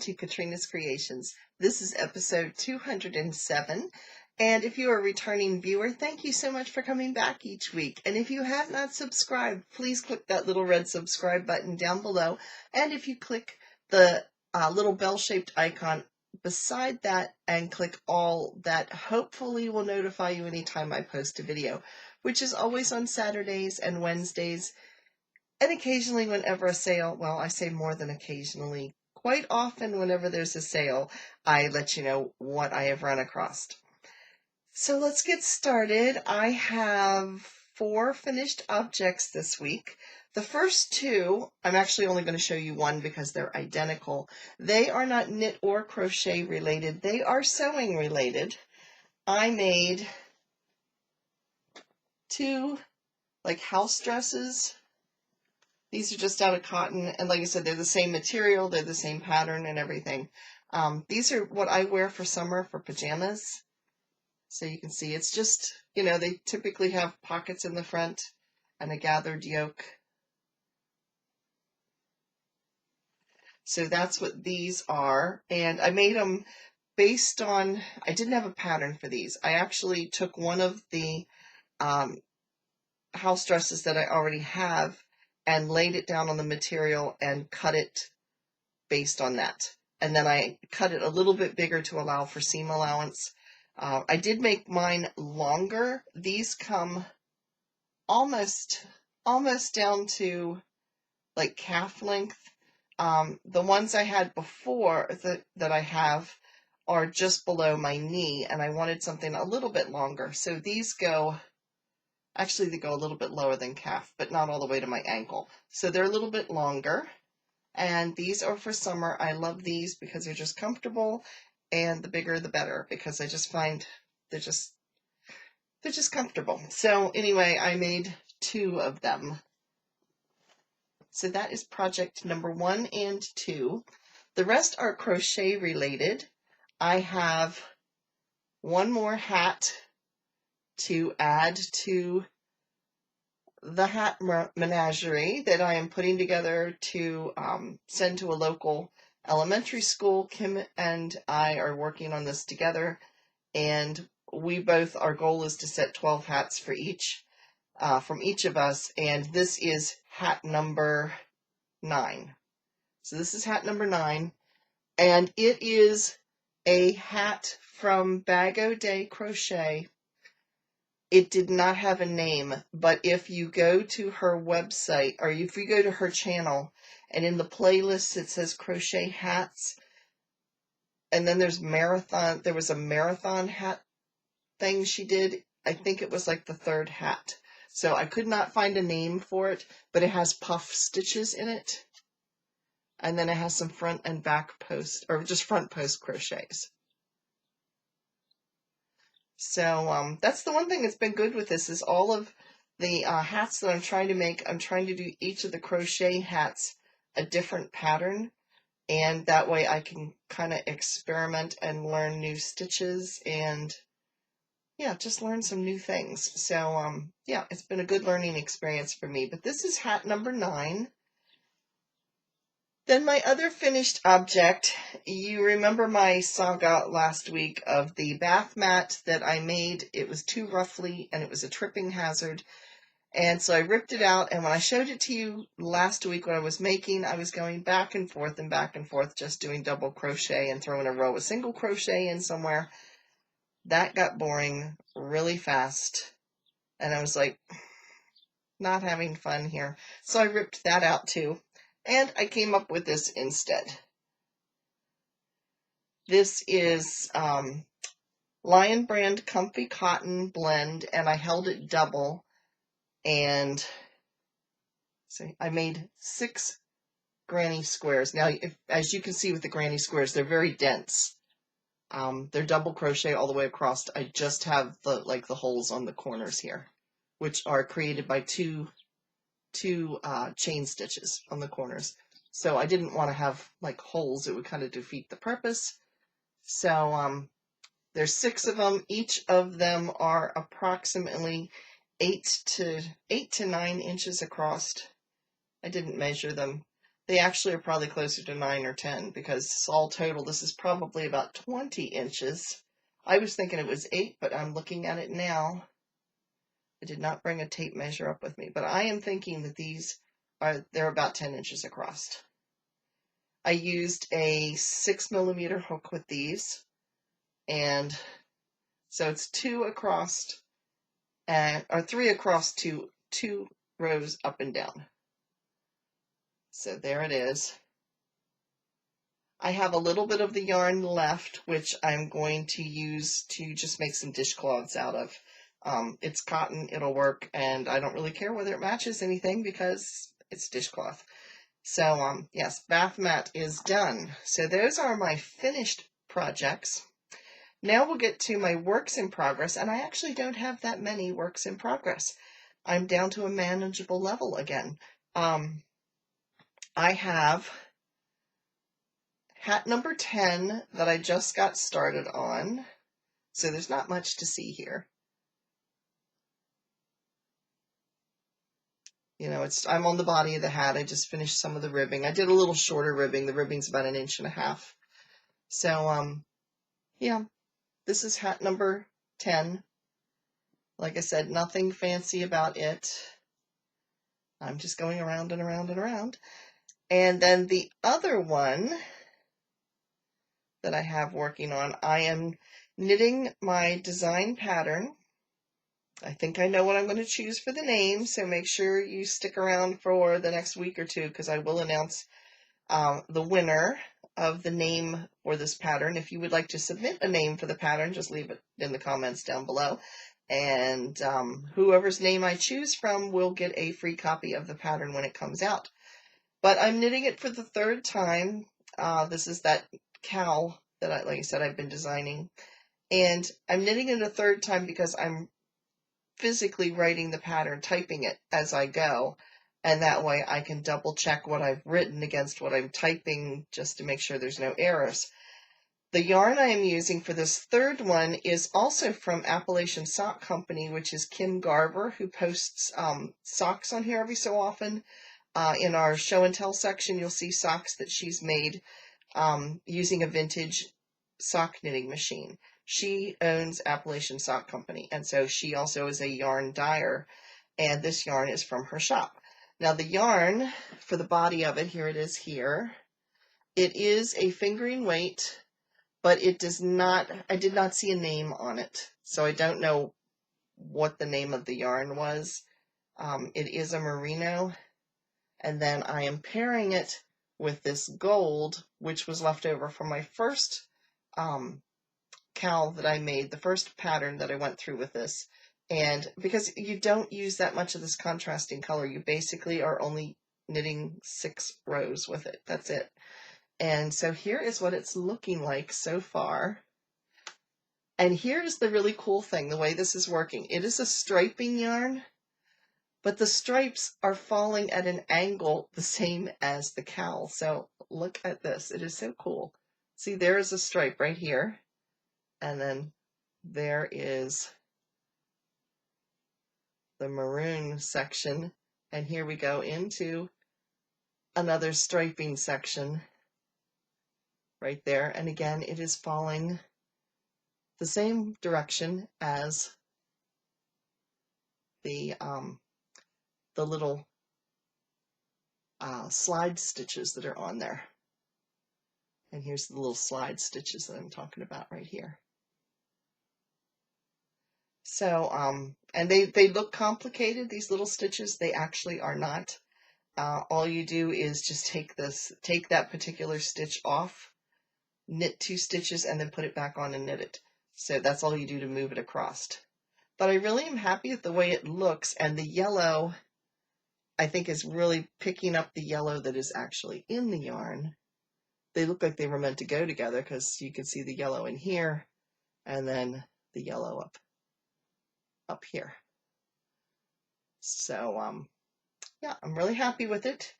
to Katrina's Creations. This is episode 207, and if you're a returning viewer, thank you so much for coming back each week. And if you have not subscribed, please click that little red subscribe button down below, and if you click the little bell-shaped icon beside that and click all, that hopefully will notify you anytime I post a video, which is always on Saturdays and Wednesdays. And occasionally whenever a sale, well, I say more than occasionally, quite often whenever there's a sale, I let you know what I have run across. So let's get started. I have 4 finished objects this week. The first 2, I'm actually only going to show you one because they're identical. They are not knit or crochet related. They are sewing related. I made 2 like house dresses. These are just out of cotton, and like I said, they're the same material, they're the same pattern and everything. These are what I wear for summer for pajamas. So you can see it's just, you know, they typically have pockets in the front and a gathered yoke. So that's what these are, and I made them based on, I didn't have a pattern for these. I actually took one of the house dresses that I already have and laid it down on the material and cut it based on that. And then I cut it a little bit bigger to allow for seam allowance. I did make mine longer. These come almost down to like calf length. The ones I had before that I have are just below my knee, and I wanted something a little bit longer. So these go, actually, they go a little bit lower than calf, but not all the way to my ankle. So they're a little bit longer, and these are for summer. I love these because they're just comfortable, and the bigger the better, because I just find they're just comfortable. So anyway, I made 2 of them. So that is project number 1 and 2. The rest are crochet related. I have one more hat to add to the hat menagerie that I am putting together to send to a local elementary school. Kim and I are working on this together, and our goal is to set 12 hats for each, from each of us, and this is hat number 9. So this is hat number 9, and it is a hat from Bag O' Day Crochet. It did not have a name, but if you go to her website, or if you go to her channel, and in the playlist it says crochet hats, and then there's marathon, there was a marathon hat thing she did. I think it was like the 3rd hat. So I could not find a name for it, but it has puff stitches in it. And then it has some front and back post, or just front post crochets. So that's the one thing that's been good with this, is all of the hats that I'm trying to make. I'm trying to do each of the crochet hats a different pattern, and that way I can kind of experiment and learn new stitches, and yeah, just learn some new things. So yeah, it's been a good learning experience for me. But this is hat number 9. Then my other finished object, you remember my saga last week of the bath mat that I made. It was too roughly, and it was a tripping hazard. And so I ripped it out, and when I showed it to you last week when I was making, I was going back and forth, just doing double crochet and throwing a row of single crochet in somewhere. That got boring really fast, and I was like, not having fun here. So I ripped that out too. And I came up with this instead. This is Lion Brand Comfy Cotton Blend, and I held it double. And see, I made 6 granny squares. Now, as you can see with the granny squares, they're very dense. They're double crochet all the way across. I just have the holes on the corners here, which are created by two chain stitches on the corners. So I didn't want to have like holes. It would kind of defeat the purpose. So there's 6 of them. Each of them are approximately 8 to 9 inches across. I didn't measure them. They actually are probably closer to 9 or 10 because all total, this is probably about 20 inches. I was thinking it was 8, but I'm looking at it now. I did not bring a tape measure up with me, but I am thinking that they're about 10 inches across. I used a 6mm hook with these, and so it's 2 across or 3 across to 2 rows up and down. So there it is. I have a little bit of the yarn left, which I'm going to use to just make some dishcloths out of. It's cotton, it'll work, and I don't really care whether it matches anything because it's dishcloth. So, yes, bath mat is done. So those are my finished projects. Now we'll get to my works in progress, and I actually don't have that many works in progress. I'm down to a manageable level again. I have hat number 10 that I just got started on. So there's not much to see here. You know, I'm on the body of the hat. I just finished some of the ribbing. I did a little shorter ribbing. The ribbing's about 1.5 inches. So, yeah, this is hat number 10. Like I said, nothing fancy about it. I'm just going around and around and around. And then the other one that I have working on, I am knitting my design pattern. I think I know what I'm going to choose for the name, so make sure you stick around for the next week or two because I will announce the winner of the name for this pattern. If you would like to submit a name for the pattern, just leave it in the comments down below. And whoever's name I choose from will get a free copy of the pattern when it comes out. But I'm knitting it for the 3rd time. This is that cowl that, like I said, I've been designing. And I'm knitting it a 3rd time because I'm physically writing the pattern, typing it as I go. And that way I can double check what I've written against what I'm typing just to make sure there's no errors. The yarn I am using for this 3rd one is also from Appalachian Sock Company, which is Kim Garver, who posts socks on here every so often. In our show and tell section, you'll see socks that she's made using a vintage sock knitting machine. She owns Appalachian Sock Company, and so she also is a yarn dyer, and this yarn is from her shop. Now the yarn for the body of it, here it is here. It is a fingering weight, but it does not, I did not see a name on it, so I don't know what the name of the yarn was. It is a merino, and then I am pairing it with this gold, which was left over from my first cowl that I made, the first pattern that I went through with this. And because you don't use that much of this contrasting color, you basically are only knitting 6 rows with it. That's it. And so here is what it's looking like so far. And here's the really cool thing, the way this is working. It is a striping yarn, but the stripes are falling at an angle the same as the cowl. So look at this. It is so cool. See, there is a stripe right here. And then there is the maroon section. And here we go into another striping section right there. And again, it is falling the same direction as the little slide stitches that are on there. And here's the little slide stitches that I'm talking about right here. So, and they look complicated, these little stitches. They actually are not. All you do is just take that particular stitch off, knit 2 stitches, and then put it back on and knit it. So that's all you do to move it across. But I really am happy with the way it looks, and the yellow, I think, is really picking up the yellow that is actually in the yarn. They look like they were meant to go together because you can see the yellow in here and then the yellow up here. So, yeah, I'm really happy with it,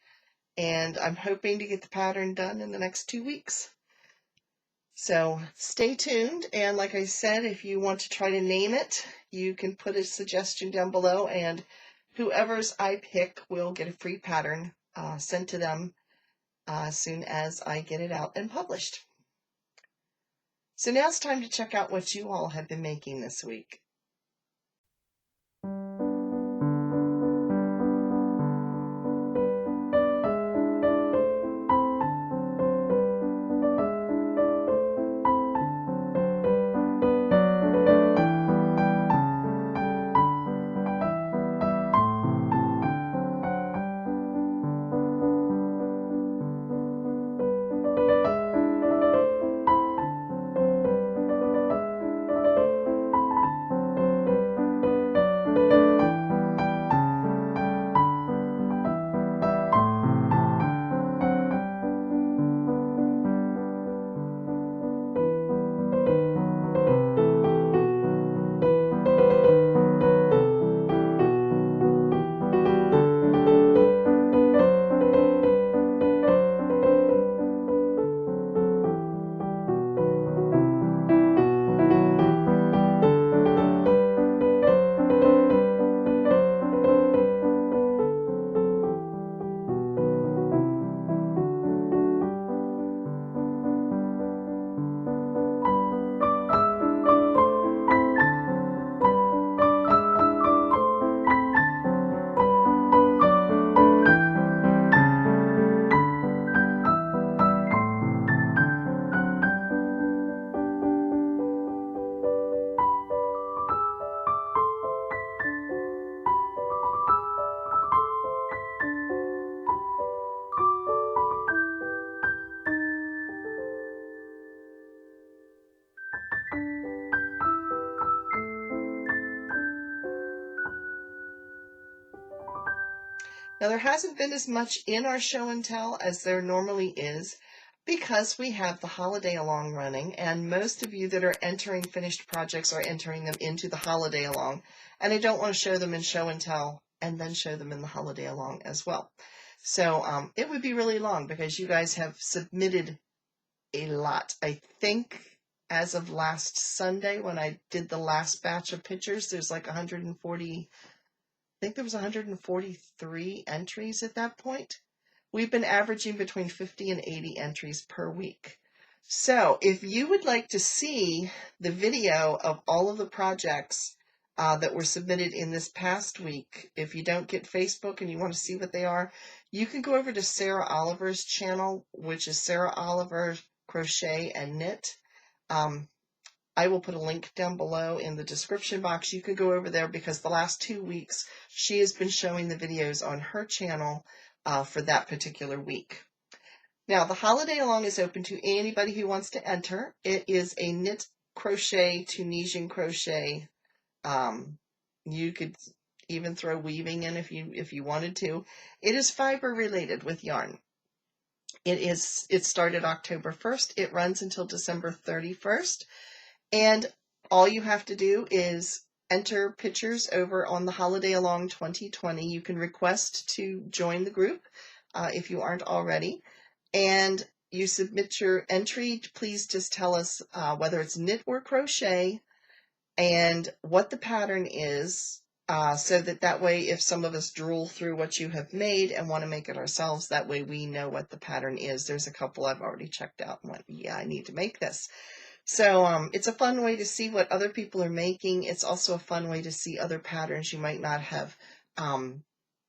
and I'm hoping to get the pattern done in the next 2 weeks. So stay tuned, and like I said, if you want to try to name it, you can put a suggestion down below, and whoever's I pick will get a free pattern sent to them, as soon as I get it out and published. So now it's time to check out what you all have been making this week. Now, there hasn't been as much in our show and tell as there normally is because we have the holiday along running, and most of you that are entering finished projects are entering them into the holiday along, and I don't want to show them in show and tell and then show them in the holiday along as well. So it would be really long because you guys have submitted a lot. I think as of last Sunday when I did the last batch of pictures, there's like 140, I think there was 143 entries at that point. We've been averaging between 50 and 80 entries per week. So if you would like to see the video of all of the projects that were submitted in this past week, if you don't get Facebook and you want to see what they are, you can go over to Sarah Oliver's channel, which is Sarah Oliver Crochet and Knit. I will put a link down below in the description box. You can go over there because the last 2 weeks she has been showing the videos on her channel for that particular week. Now, the holiday along is open to anybody who wants to enter. It is a knit crochet, Tunisian crochet. You could even throw weaving in if you wanted to. It is fiber related with yarn. It started October 1st. It runs until December 31st. And all you have to do is enter pictures over on the Holiday Along 2020. You can request to join the group if you aren't already. And you submit your entry. Please just tell us whether it's knit or crochet and what the pattern is, so that way if some of us drool through what you have made and want to make it ourselves, that way we know what the pattern is. There's a couple I've already checked out and went, yeah, I need to make this. So it's a fun way to see what other people are making. It's also a fun way to see other patterns you might not have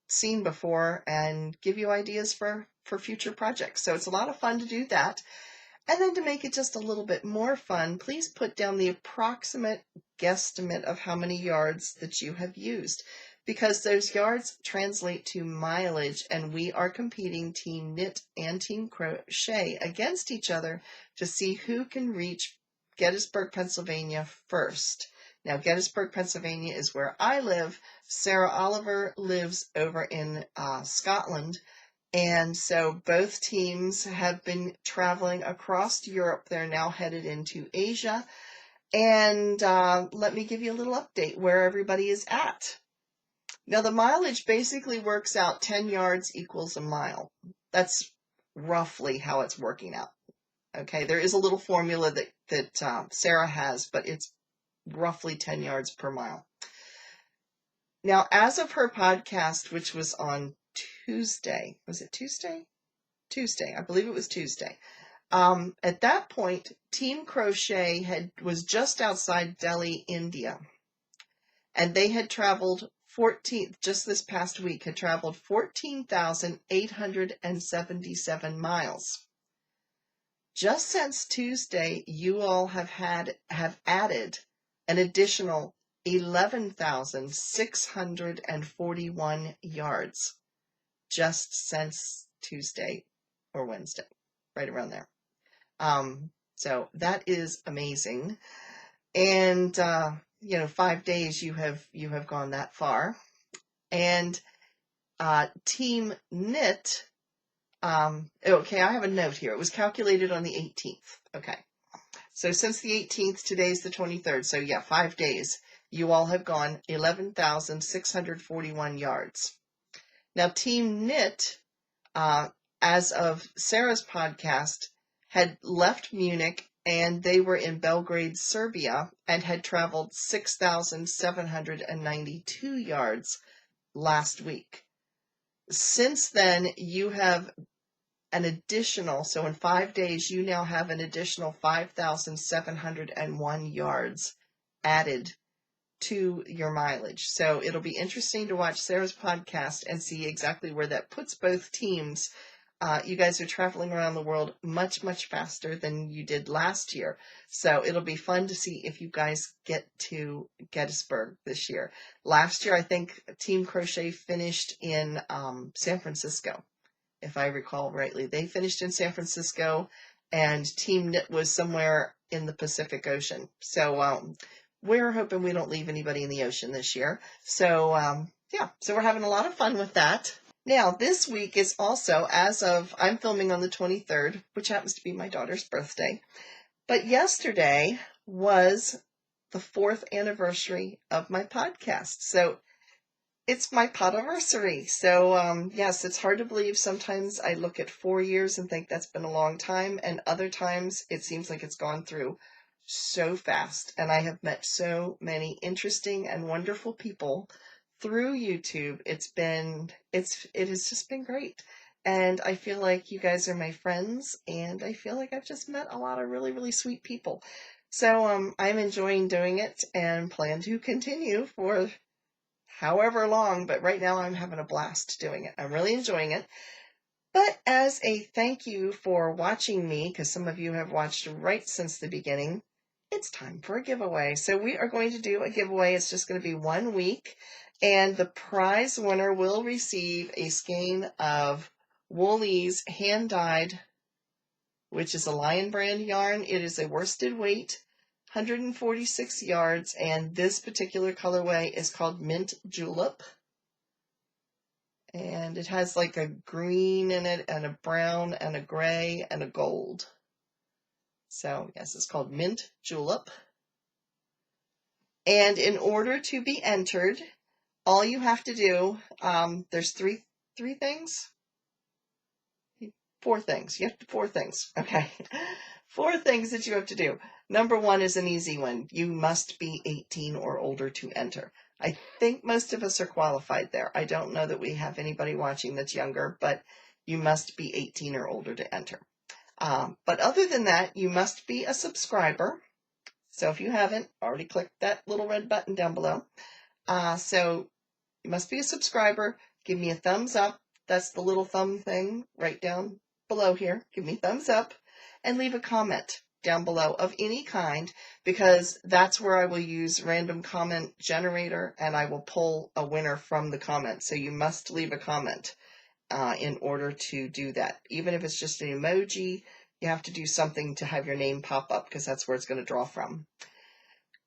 seen before and give you ideas for future projects. So it's a lot of fun to do that. And then to make it just a little bit more fun, please put down the approximate guesstimate of how many yards that you have used, because those yards translate to mileage, and we are competing Team Knit and Team Crochet against each other to see who can reach Gettysburg, Pennsylvania first. Now, Gettysburg, Pennsylvania is where I live. Sarah Oliver lives over in Scotland. And so both teams have been traveling across Europe. They're now headed into Asia. And let me give you a little update where everybody is at. Now, the mileage basically works out 10 yards equals a mile. That's roughly how it's working out. Okay, there is a little formula that Sarah has, but it's roughly 10 yards per mile. Now, as of her podcast, which was on Tuesday, was it Tuesday? Tuesday. I believe it was Tuesday. At that point, Team Crochet was just outside Delhi, India. And they had traveled just this past week, had traveled 14,877 miles. Just since Tuesday, you all have added an additional 11,641 yards just since Tuesday or Wednesday, right around there. So that is amazing. And, 5 days you have gone that far. And, Team Knit, okay, I have a note here. It was calculated on the 18th. Okay. So since the 18th, today's the 23rd. So yeah, 5 days. You all have gone 11,641 yards. Now, Team Knit, as of Sarah's podcast, had left Munich and they were in Belgrade, Serbia, and had traveled 6,792 yards last week. Since then, you have an additional, so in 5 days, you now have an additional 5,701 yards added to your mileage. So it'll be interesting to watch Sarah's podcast and see exactly where that puts both teams. You guys are traveling around the world much, much faster than you did last year. So it'll be fun to see if you guys get to Gettysburg this year. Last year, I think Team Crochet finished in San Francisco, if I recall rightly. They finished in San Francisco, and Team Knit was somewhere in the Pacific Ocean. So we're hoping we don't leave anybody in the ocean this year. So so we're having a lot of fun with that. Now, this week is also, I'm filming on the 23rd, which happens to be my daughter's birthday. But yesterday was the 4th anniversary of my podcast. So it's my podiversary. So, yes, it's hard to believe. Sometimes I look at 4 years and think that's been a long time. And other times it seems like it's gone through so fast. And I have met so many interesting and wonderful people through YouTube. It has just been great. And I feel like you guys are my friends, and I feel like I've just met a lot of really, really sweet people. So I'm enjoying doing it and plan to continue for however long, but right now I'm having a blast doing it. I'm really enjoying it. But as a thank you for watching me, because some of you have watched right since the beginning, it's time for a giveaway. So we are going to do a giveaway. It's just going to be 1 week. And the prize winner will receive a skein of Woolies hand-dyed, which is a Lion brand yarn. It is a worsted weight, 146 yards, and this particular colorway is called Mint Julep. And it has like a green in it, and a brown, and a gray, and a gold. So, yes, it's called Mint Julep. And in order to be entered, all you have to do, there's three things? 4 things. You have to 4 things. Okay. 4 things that you have to do. Number 1 is an easy one. You must be 18 or older to enter. I think most of us are qualified there. I don't know that we have anybody watching that's younger, but you must be 18 or older to enter. But other than that, you must be a subscriber. So if you haven't, already click that little red button down below. So you must be a subscriber. Give me a thumbs up. That's the little thumb thing right down below here. Give me a thumbs up and leave a comment down below of any kind, because that's where I will use random comment generator and I will pull a winner from the comment. So you must leave a comment in order to do that. Even if it's just an emoji, you have to do something to have your name pop up, because that's where it's going to draw from.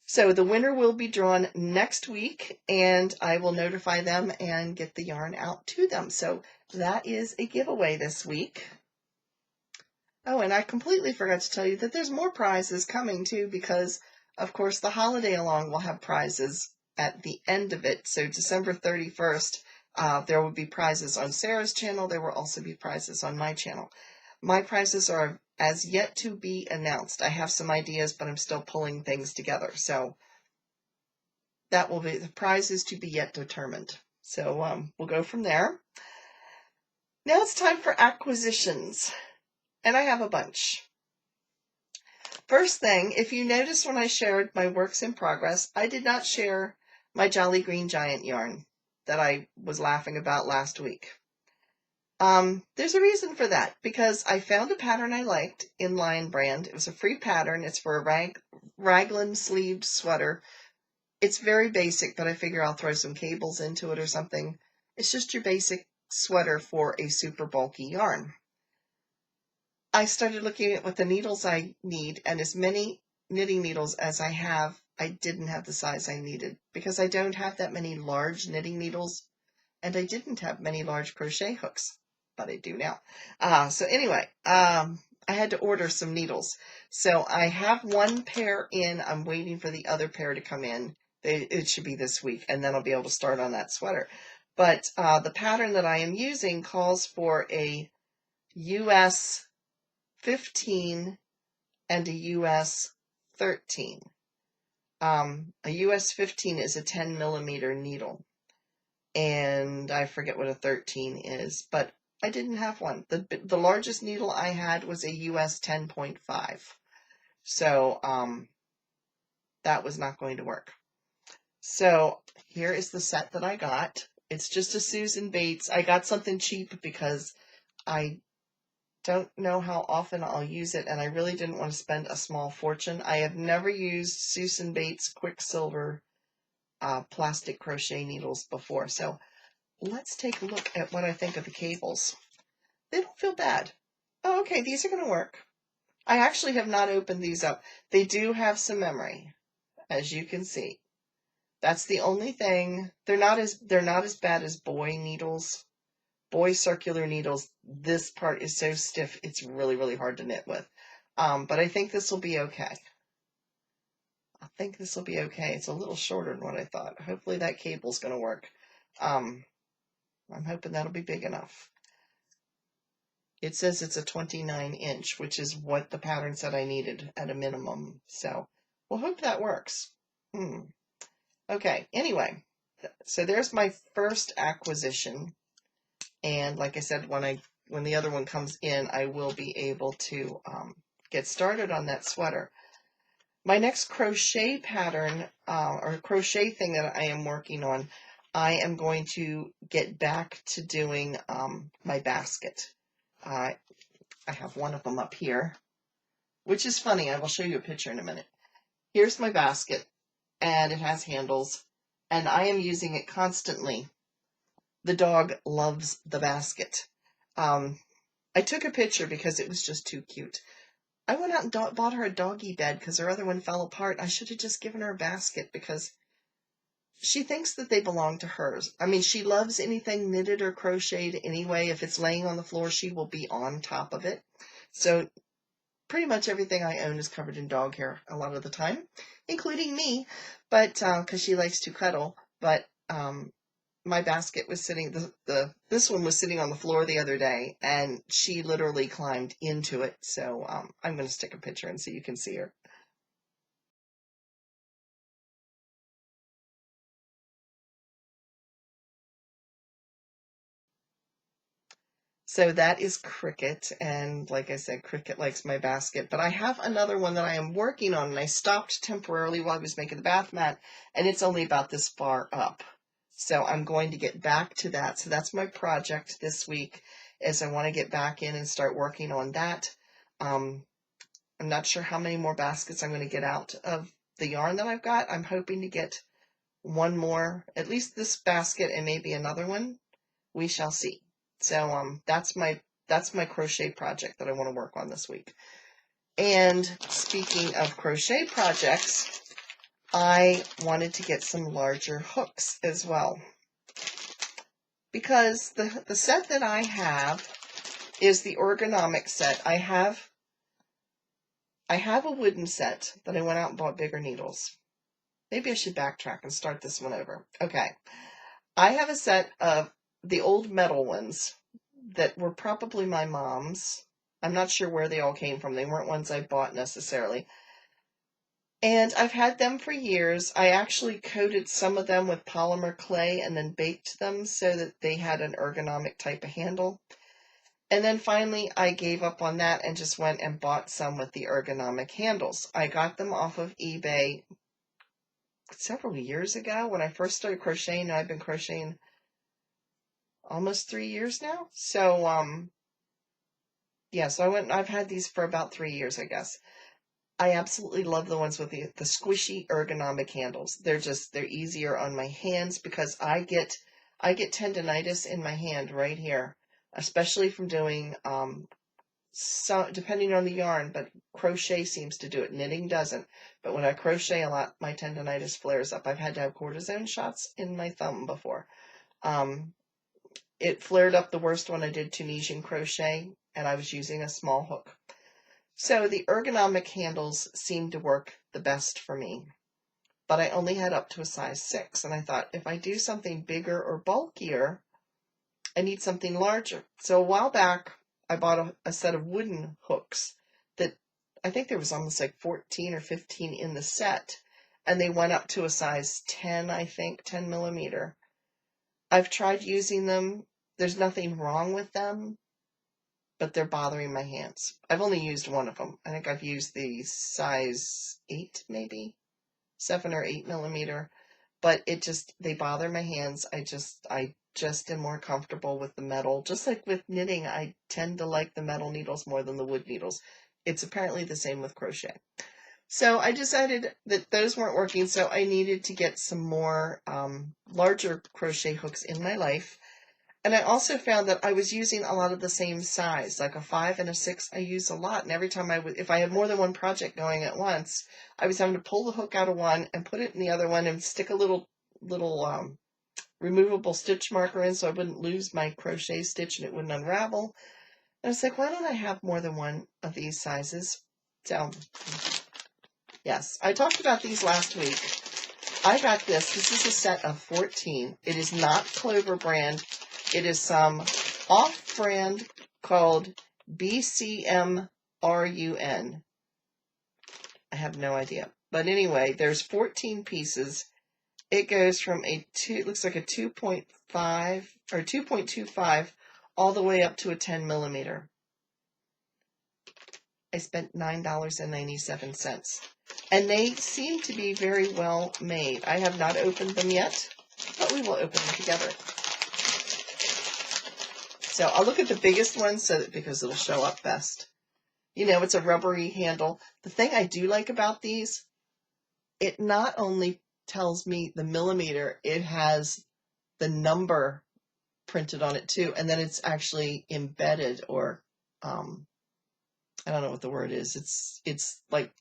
So the winner will be drawn next week, and I will notify them and get the yarn out to them. So that is a giveaway this week. Oh, and I completely forgot to tell you that there's more prizes coming too, because of course the holiday along will have prizes at the end of it. So December 31st, there will be prizes on Sarah's channel. There will also be prizes on my channel. My prizes are as yet to be announced. I have some ideas, but I'm still pulling things together. So that will be the prizes to be yet determined. So we'll go from there. Now it's time for acquisitions, and I have a bunch. First thing, if you notice when I shared my works in progress, I did not share my Jolly Green Giant yarn that I was laughing about last week. There's a reason for that, because I found a pattern I liked in Lion Brand. It was a free pattern. It's for a raglan sleeved sweater. It's very basic, but I figure I'll throw some cables into it or something. It's just your basic sweater for a super bulky yarn. I started looking at what the needles I need, and as many knitting needles as I have, I didn't have the size I needed, because I don't have that many large knitting needles, and I didn't have many large crochet hooks, but I do now. So anyway, I had to order some needles. So I have one pair in. I'm waiting for the other pair to come in. It should be this week, and then I'll be able to start on that sweater. But the pattern that I am using calls for a US 15 and a US 13. A US 15 is a 10 millimeter needle, and I forget what a 13 is, but I didn't have one. The largest needle I had was a US 10.5, so that was not going to work. So here is the set that I got. It's just a Susan Bates. I got something cheap because I don't know how often I'll use it, and I really didn't want to spend a small fortune. I have never used Susan Bates Quicksilver plastic crochet needles before, so let's take a look at what I think of the cables. They don't feel bad. Oh, okay, these are going to work. I actually have not opened these up. They do have some memory, as you can see. That's the only thing. They're not as bad as boy needles. Boy circular needles. This part is so stiff, it's really, really hard to knit with. But I think this will be okay. It's a little shorter than what I thought. Hopefully that cable's going to work. I'm hoping that'll be big enough. It says it's a 29-inch, which is what the pattern said I needed at a minimum. So we'll hope that works. Okay, anyway, so there's my first acquisition. And like I said, when the other one comes in, I will be able to get started on that sweater. My next crochet pattern or crochet thing that I am working on, I am going to get back to doing my basket. I have one of them up here, which is funny. I will show you a picture in a minute. Here's my basket, and it has handles, and I am using it constantly. The dog loves the basket. I took a picture because it was just too cute. I went out and bought her a doggy bed because her other one fell apart. I should have just given her a basket because she thinks that they belong to hers. I mean, she loves anything knitted or crocheted anyway. If it's laying on the floor, she will be on top of it. So pretty much everything I own is covered in dog hair a lot of the time, including me, but because she likes to cuddle. But my basket was sitting, this one was sitting on the floor the other day, and she literally climbed into it. So I'm going to stick a picture in so you can see her. So that is Cricket, and like I said, Cricket likes my basket, but I have another one that I am working on, and I stopped temporarily while I was making the bath mat, and it's only about this far up. So I'm going to get back to that. So that's my project this week, is I want to get back in and start working on that. I'm not sure how many more baskets I'm going to get out of the yarn that I've got. I'm hoping to get one more, at least this basket and maybe another one. We shall see. So that's my crochet project that I want to work on this week. And speaking of crochet projects, I wanted to get some larger hooks as well, because the set that I have is the ergonomic set. I have a wooden set that I went out and bought bigger needles. Maybe I should backtrack and start this one over. Okay. I have a set of the old metal ones that were probably my mom's. I'm not sure where they all came from. They weren't ones I bought necessarily. And I've had them for years. I actually coated some of them with polymer clay and then baked them so that they had an ergonomic type of handle. And then finally I gave up on that and just went and bought some with the ergonomic handles. I got them off of eBay several years ago when I first started crocheting. I've been crocheting almost 3 years now. So, yeah, so I've had these for about 3 years, I guess. I absolutely love the ones with the squishy ergonomic handles. They're easier on my hands because I get tendonitis in my hand right here, especially from doing, so depending on the yarn, but crochet seems to do it. Knitting doesn't. But when I crochet a lot, my tendonitis flares up. I've had to have cortisone shots in my thumb before. It flared up the worst when I did Tunisian crochet, and I was using a small hook. So the ergonomic handles seemed to work the best for me, but I only had up to a size 6, and I thought if I do something bigger or bulkier, I need something larger. So a while back, I bought a set of wooden hooks that I think there was almost like 14 or 15 in the set, and they went up to a size 10, I think, 10 millimeter. I've tried using them. There's nothing wrong with them, but they're bothering my hands. I've only used one of them. I think I've used the size 8, maybe 7 or 8 millimeter, but they bother my hands. I just am more comfortable with the metal. Just like with knitting, I tend to like the metal needles more than the wood needles. It's apparently the same with crochet. So I decided that those weren't working, so I needed to get some more larger crochet hooks in my life. And I also found that I was using a lot of the same size, like a 5 and a 6 I use a lot. And every time if I had more than one project going at once, I was having to pull the hook out of one and put it in the other one and stick a little removable stitch marker in so I wouldn't lose my crochet stitch and it wouldn't unravel. And I was like, why don't I have more than one of these sizes? So, yes, I talked about these last week. I got this. This is a set of 14. It is not Clover brand. It is some off-brand called BCM RUN. I have no idea. But anyway, there's 14 pieces. It goes from it looks like a 2.5 or 2.25 all the way up to a 10 millimeter. I spent $9.97. And they seem to be very well made. I have not opened them yet, but we will open them together. So I'll look at the biggest one because it'll show up best. You know, it's a rubbery handle. The thing I do like about these, it not only tells me the millimeter, it has the number printed on it too, and then it's actually embedded, or I don't know what the word is. It's like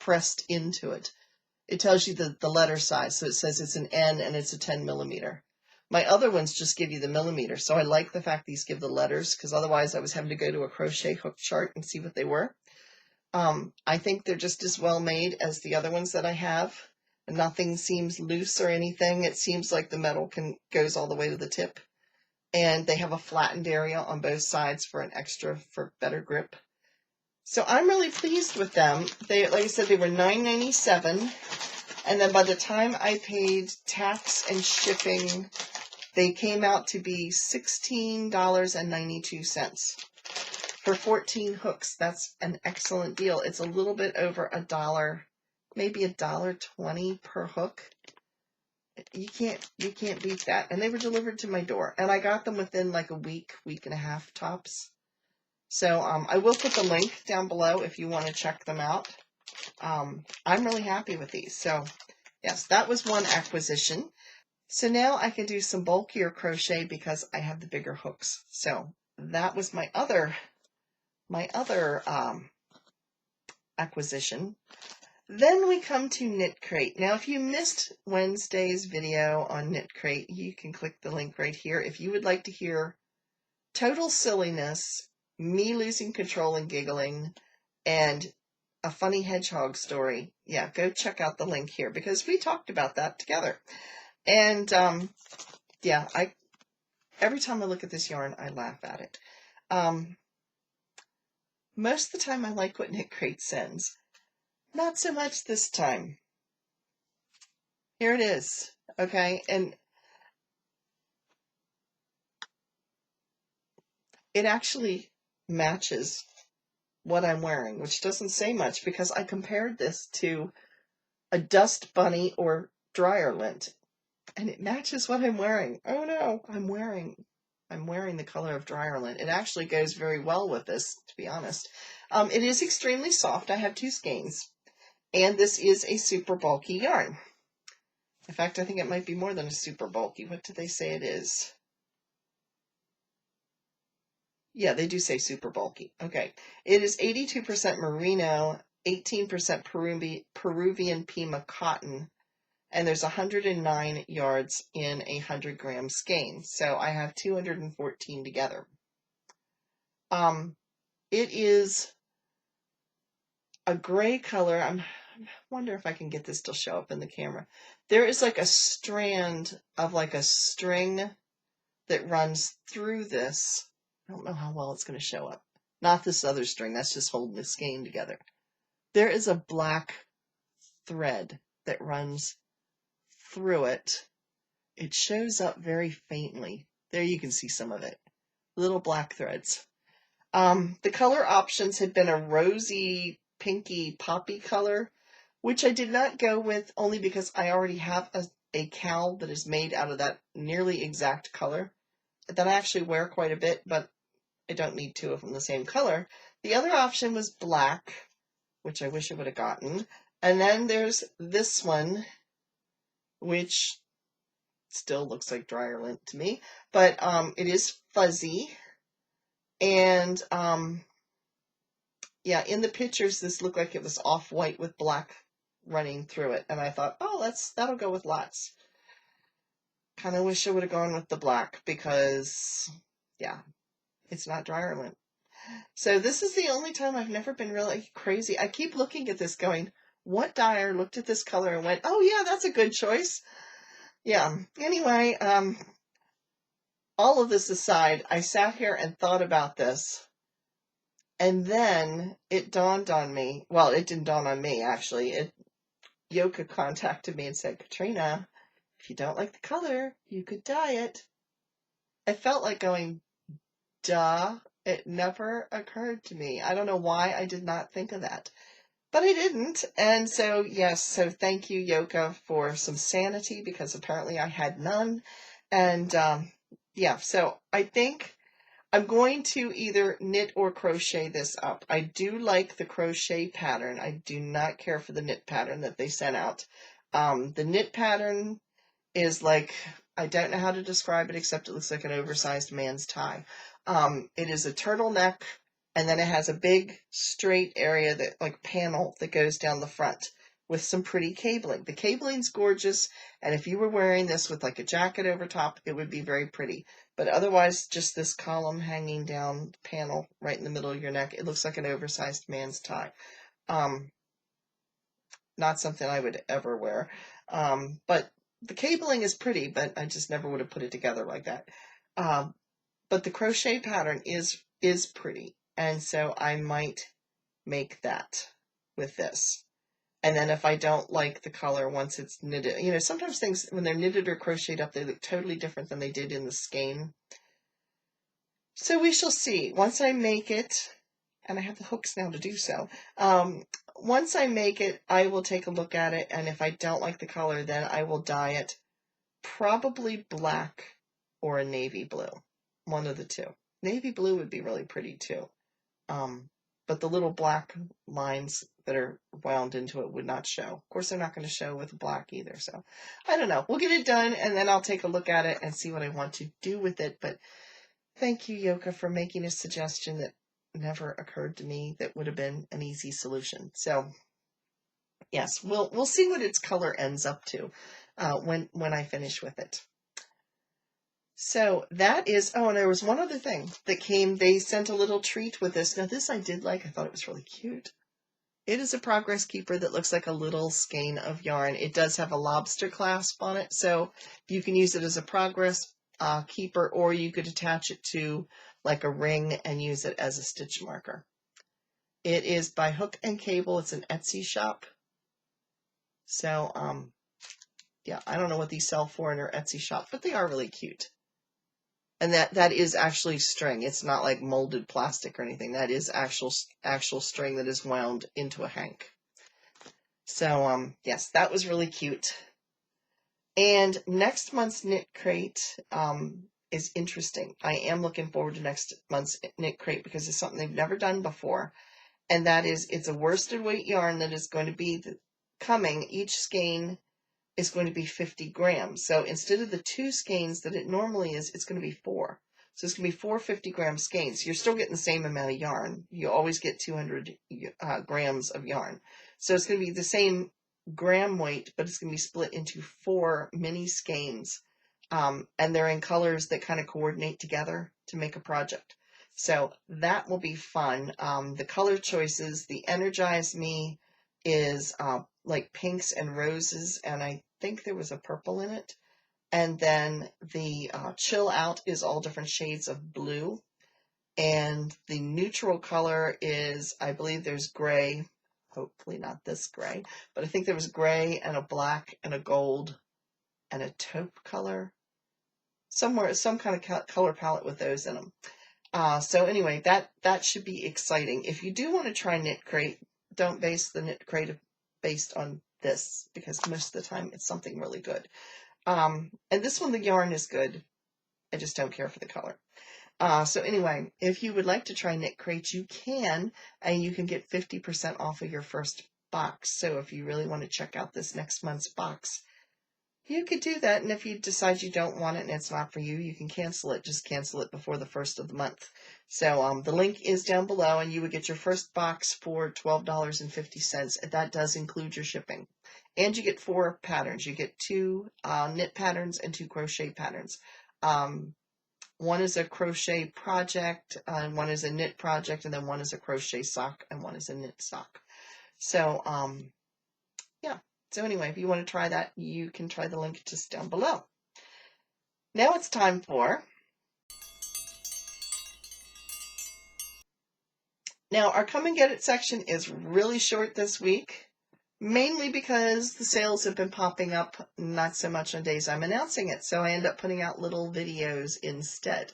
pressed into it. It tells you the letter size, so it says it's an N and it's a 10 millimeter. My other ones just give you the millimeter, so I like the fact these give the letters, because otherwise I was having to go to a crochet hook chart and see what they were. I think they're just as well made as the other ones that I have. Nothing seems loose or anything. It seems like the metal goes all the way to the tip. And they have a flattened area on both sides for better grip. So I'm really pleased with them. Like I said, they were $9.97. And then by the time I paid tax and shipping, they came out to be $16.92 for 14 hooks. That's an excellent deal. It's a little bit over $1, maybe $1.20 per hook. You can't beat that. And they were delivered to my door, and I got them within like a week and a half tops. So I will put the link down below if you want to check them out. I'm really happy with these. So yes, that was one acquisition. So now I can do some bulkier crochet because I have the bigger hooks. So that was my other acquisition. Then we come to Knit Crate. Now, if you missed Wednesday's video on Knit Crate, you can click the link right here. If you would like to hear total silliness, me losing control and giggling, and a funny hedgehog story, yeah, go check out the link here because we talked about that together. And yeah, every time I look at this yarn, I laugh at it. Most of the time I like what Knit Crate sends. Not so much this time. Here it is, okay? And it actually matches what I'm wearing, which doesn't say much because I compared this to a dust bunny or dryer lint, and it matches what I'm wearing. Oh no, I'm wearing the color of dryer lint. It actually goes very well with this, to be honest. It is extremely soft. I have 2 skeins, and this is a super bulky yarn. In fact, I think it might be more than a super bulky. What did they say it is? Yeah, they do say super bulky. Okay. It is 82% merino, 18% Peruvian Pima cotton, and there's 109 yards in a 100-gram skein. So I have 214 together. It is a gray color. I wonder if I can get this to show up in the camera. There is like a strand of like a string that runs through this. I don't know how well it's going to show up. Not this other string. That's just holding the skein together. There is a black thread that runs through it. It shows up very faintly. There you can see some of it. Little black threads. The color options had been a rosy, pinky, poppy color, which I did not go with only because I already have a cowl that is made out of that nearly exact color that I actually wear quite a bit, but I don't need 2 of them the same color. The other option was black, which I wish I would have gotten. And then there's this one, which still looks like dryer lint to me, but it is fuzzy. And yeah, in the pictures, this looked like it was off-white with black running through it. And I thought, oh, that'll go with lots. Kind of wish I would have gone with the black because, yeah, it's not dryer lint. So this is the only time I've never been really crazy. I keep looking at this going, what dyer looked at this color and went, oh yeah, that's a good choice. Yeah, anyway, all of this aside, I sat here and thought about this. And then it dawned on me. Well, it didn't dawn on me, actually. Yoka contacted me and said, Katrina, if you don't like the color, you could dye it. I felt like going, duh. It never occurred to me. I don't know why I did not think of that. But I didn't. And so, yes, so thank you, Yoka, for some sanity, because apparently I had none. And yeah, so I think I'm going to either knit or crochet this up. I do like the crochet pattern. I do not care for the knit pattern that they sent out. The knit pattern is like, I don't know how to describe it except it looks like an oversized man's tie. It is a turtleneck, and then it has a big straight area that like panel that goes down the front with some pretty cabling. The cabling's gorgeous, and if you were wearing this with like a jacket over top, it would be very pretty. But otherwise, just this column hanging down panel right in the middle of your neck, it looks like an oversized man's tie. Not something I would ever wear. But the cabling is pretty, but I just never would have put it together like that. But the crochet pattern is pretty, and so I might make that with this. And then if I don't like the color once it's knitted, you know, sometimes things, when they're knitted or crocheted up, they look totally different than they did in the skein. So we shall see. Once I make it, and I have the hooks now to do so, once I make it, I will take a look at it, and if I don't like the color, then I will dye it probably black or a navy blue. One of the two. Navy blue would be really pretty too. But the little black lines that are wound into it would not show. Of course, they're not going to show with black either. So I don't know. We'll get it done, and then I'll take a look at it and see what I want to do with it. But thank you, Yoka, for making a suggestion that never occurred to me that would have been an easy solution. So yes, we'll see what its color ends up to when I finish with it. So that is, oh, and there was one other thing that came. They sent a little treat with this. Now, this I did like. I thought it was really cute. It is a progress keeper that looks like a little skein of yarn. It does have a lobster clasp on it, so you can use it as a progress keeper, or you could attach it to like a ring and use it as a stitch marker. It is by Hook and Cable. It's an Etsy shop. So, yeah, I don't know what these sell for in their Etsy shop, but they are really cute. And that is actually string. It's not like molded plastic or anything. That is actual string that is wound into a hank. So, yes, that was really cute. And next month's knit crate is interesting. I am looking forward to next month's knit crate because it's something they've never done before. And that is, it's a worsted weight yarn that is going to be coming. Each skein is going to be 50 grams. So instead of the 2 skeins that it normally is, it's going to be 4. So it's going to be 4 50-gram skeins. You're still getting the same amount of yarn. You always get 200 grams of yarn. So it's going to be the same gram weight, but it's going to be split into 4 mini skeins. And they're in colors that kind of coordinate together to make a project. So that will be fun. The color choices, the Energize Me is like pinks and roses, and I think there was a purple in it. And then the Chill Out is all different shades of blue. And the neutral color is, I believe there's gray, hopefully not this gray, but I think there was gray and a black and a gold and a taupe color. Somewhere, some kind of color palette with those in them. So anyway, that should be exciting. If you do want to try knit crate, don't base the knit crate based on this, because most of the time it's something really good. And this one, the yarn is good. I just don't care for the color. So anyway, if you would like to try knit crate, you can, and you can get 50% off of your first box. So if you really want to check out this next month's box, you could do that. And if you decide you don't want it and it's not for you, you can cancel it. Just cancel it before the first of the month. So the link is down below, and you would get your first box for $12.50. That does include your shipping. And you get 4 patterns. You get 2 knit patterns and 2 crochet patterns. One is a crochet project, and one is a knit project, and then one is a crochet sock, and one is a knit sock. So, yeah. So anyway, if you want to try that, you can try the link just down below. Now it's time for... Now, our Come and Get It section is really short this week, mainly because the sales have been popping up, not so much on days I'm announcing it, so I end up putting out little videos instead.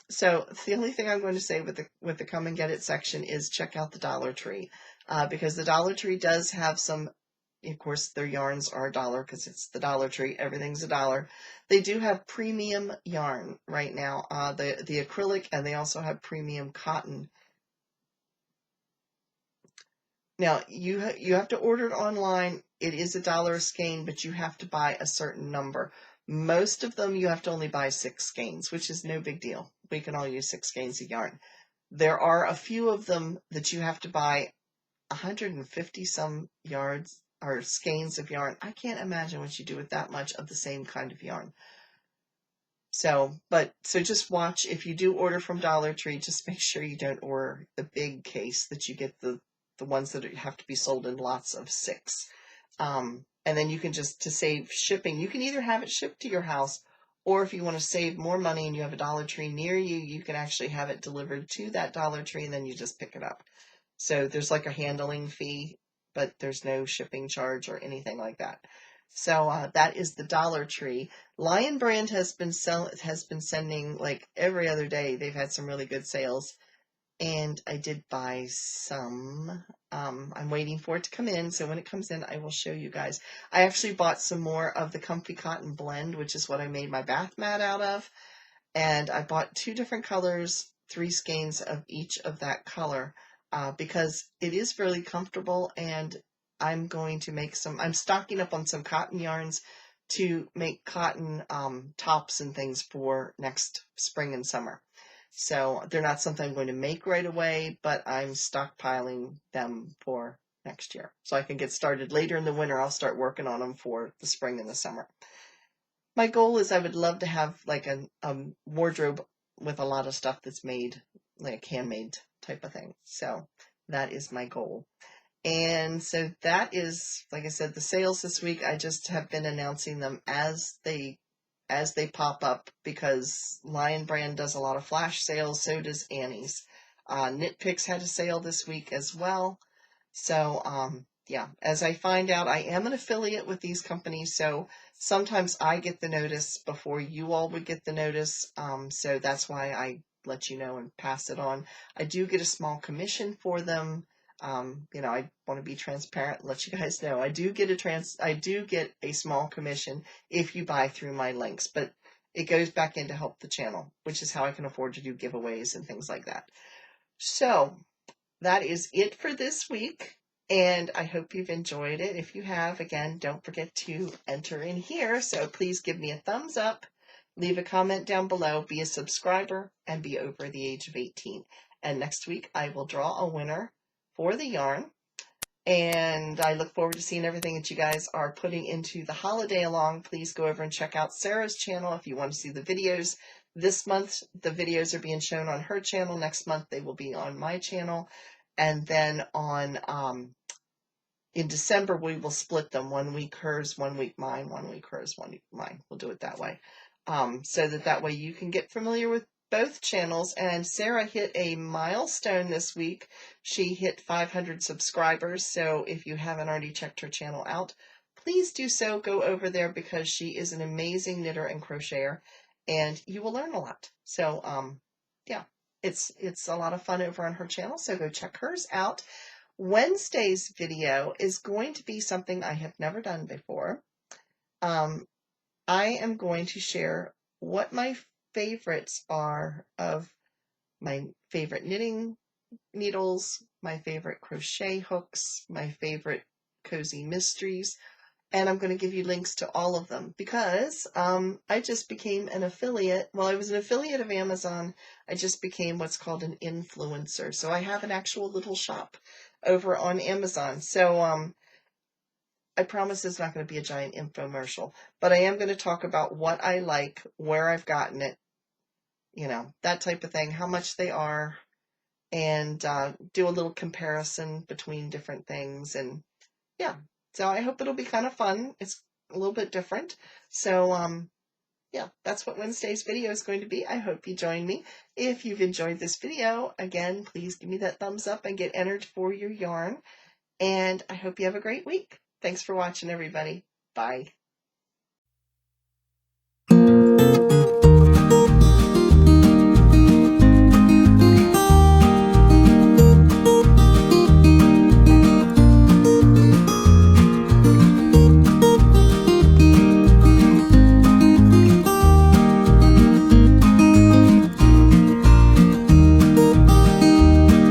So the only thing I'm going to say with the Come and Get It section is check out the Dollar Tree, because the Dollar Tree does have some, of course, their yarns are $1 because it's the Dollar Tree. Everything's $1. They do have premium yarn right now, the acrylic, and they also have premium cotton. Now, you have to order it online. It is $1 a skein, but you have to buy a certain number. Most of them, you have to only buy 6 skeins, which is no big deal. We can all use 6 skeins of yarn. There are a few of them that you have to buy 150 some yards or skeins of yarn. I can't imagine what you do with that much of the same kind of yarn. So just watch. If you do order from Dollar Tree, just make sure you don't order the big case, that you get the ones that have to be sold in lots of 6. And then you can just, to save shipping, you can either have it shipped to your house, or if you want to save more money and you have a Dollar Tree near you, you can actually have it delivered to that Dollar Tree, and then you just pick it up. So there's like a handling fee, but there's no shipping charge or anything like that. So that is the Dollar Tree. Lion Brand has been sending, like every other day. They've had some really good sales. And I did buy some. I'm waiting for it to come in, so when it comes in, I will show you guys. I actually bought some more of the Comfy Cotton Blend, which is what I made my bath mat out of. And I bought 2 different colors, 3 skeins of each of that color, because it is fairly comfortable, and I'm going to make some, I'm stocking up on some cotton yarns to make cotton tops and things for next spring and summer. So they're not something I'm going to make right away, but I'm stockpiling them for next year. So I can get started later in the winter. I'll start working on them for the spring and the summer. My goal is I would love to have like a wardrobe with a lot of stuff that's made, like handmade type of thing. So that is my goal. And so that is, like I said, the sales this week. I just have been announcing them as they pop up, because Lion Brand does a lot of flash sales, so does Annie's. Knit Picks had a sale this week as well. So yeah, as I find out, I am an affiliate with these companies, so sometimes I get the notice before you all would get the notice. So that's why I let you know and pass it on. I do get a small commission for them. I want to be transparent and let you guys know I do get a small commission if you buy through my links, but it goes back in to help the channel, which is how I can afford to do giveaways and things like that. So that is it for this week, and I hope you've enjoyed it. If you have, again, don't forget to enter in here, so please give me a thumbs up, leave a comment down below, be a subscriber, and be over the age of 18. And next week I will draw a winner for the yarn, and I look forward to seeing everything that you guys are putting into the holiday along. Please go over and check out Sarah's channel if you want to see the videos. This month, the videos are being shown on her channel. Next month, they will be on my channel. And then in December, we will split them. 1 week hers, 1 week mine, 1 week hers, 1 week mine. We'll do it that way. So that way you can get familiar with both channels. And Sarah hit a milestone this week. She hit 500 subscribers. So if you haven't already checked her channel out, please do so. Go over there because she is an amazing knitter and crocheter, and you will learn a lot. So, yeah, it's a lot of fun over on her channel. So go check hers out. Wednesday's video is going to be something I have never done before. I am going to share what my favorites are of my favorite knitting needles, my favorite crochet hooks, my favorite cozy mysteries, and I'm going to give you links to all of them because I just became an affiliate. Well, I was an affiliate of Amazon. I just became what's called an influencer. So I have an actual little shop over on Amazon. So I promise it's not going to be a giant infomercial, but I am going to talk about what I like, where I've gotten it, that type of thing, how much they are, and do a little comparison between different things. And yeah, so I hope it'll be kind of fun. It's a little bit different. So yeah, that's what Wednesday's video is going to be. I hope you join me. If you've enjoyed this video, again, please give me that thumbs up and get entered for your yarn. And I hope you have a great week. Thanks for watching, everybody. Bye.